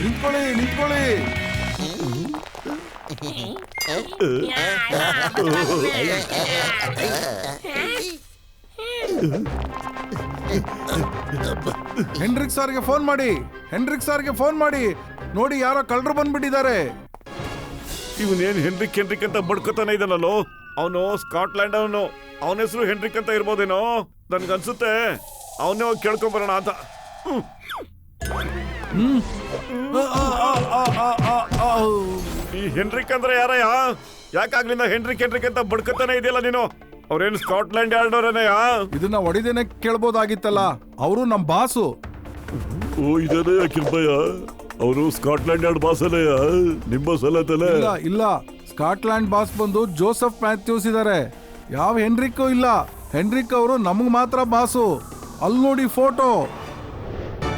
ನಿಂತ್ಕೊಳ್ಳಿ ನಿಂತ್ಕೊಳ್ಳಿ. Heinrich ಸಾರ್ಗೆ phone ಮಾಡಿ, ಹೆನ್ರಿಕ್ ಸಾರ್ಗೆ ಫೋನ್ ಮಾಡಿ. ನೋಡಿ ಯಾರೋ ಕಳ್ಳರು ಬಂದ್ಬಿಟ್ಟಿದ್ದಾರೆ. ಇವನೇನ್ ಹೆನ್ರಿಕ್ ಹೆನ್ರಿಕ್ ಅಂತ ಬಡ್ಕೋತಾನೆ ಇದ್ದಾನಲ್ಲೋ. ಅವನು ಸ್ಕಾಟ್ಲ್ಯಾಂಡ್ ಅವನು. ಅವನ ಹೆಸರು ಹೆನ್ರಿಕ್ ಅಂತ ಇರ್ಬೋದೇನೋ. ನನ್ಗನ್ಸುತ್ತೆ ಅವನೇ ಹೋಗಿ ಕೇಳ್ಕೊಂಬರೋಣ ಅಂತ. ಈ ಹೆನ್ರಿಕ್ ಅಂದ್ರೆ ಯಾರಯ್ಯ? ಯಾಕಾಗ್ಲಿಂದ ಹೆನ್ರಿಕ್ ಹೆನ್ರಿಕ್ ಅಂತ ಬಡ್ಕೋತಾನೆ ಇದೆಯಲ್ಲ ನೀನು? ಅವ್ರೇನು ಸ್ಕಾಟ್ಲ್ಯಾಂಡ್ ಯಾರ್ಡ್ ಅವರೇನಯ್ಯ? ಇದನ್ನ ಹೊಡಿದೇನೆ ಕೇಳ್ಬೋದಾಗಿತ್ತಲ್ಲ. ಅವರು ನಮ್ ಬಾಸು. ಓ ಇದೇನೇ ಕಿರ್ಬಯ್ಯ, ಅವರು ಸ್ಕಾಟ್ಲ್ಯಾಂಡ್ ಯಾರ್ಡ್ ಬಾಸ್ ಅಲ್ಲಯ್ಯ? ನಿಮ್ಮ ಸಲ ತಲೆ ಇಲ್ಲ ಇಲ್ಲ, ಸ್ಕಾಟ್ಲ್ಯಾಂಡ್ ಬಾಸ್ ಬಂದು ಜೋಸೆಫ್ ಮ್ಯಾಥ್ಯೂಸ್ ಇದಾರೆ. ಯಾವ ಹೆನ್ರಿಕ್ ಇಲ್ಲ. ಹೆನ್ರಿಕ್ ಅವರು ನಮಗ್ ಮಾತ್ರ ಬಾಸು. ಅಲ್ಲಿ ನೋಡಿ ಫೋಟೋ.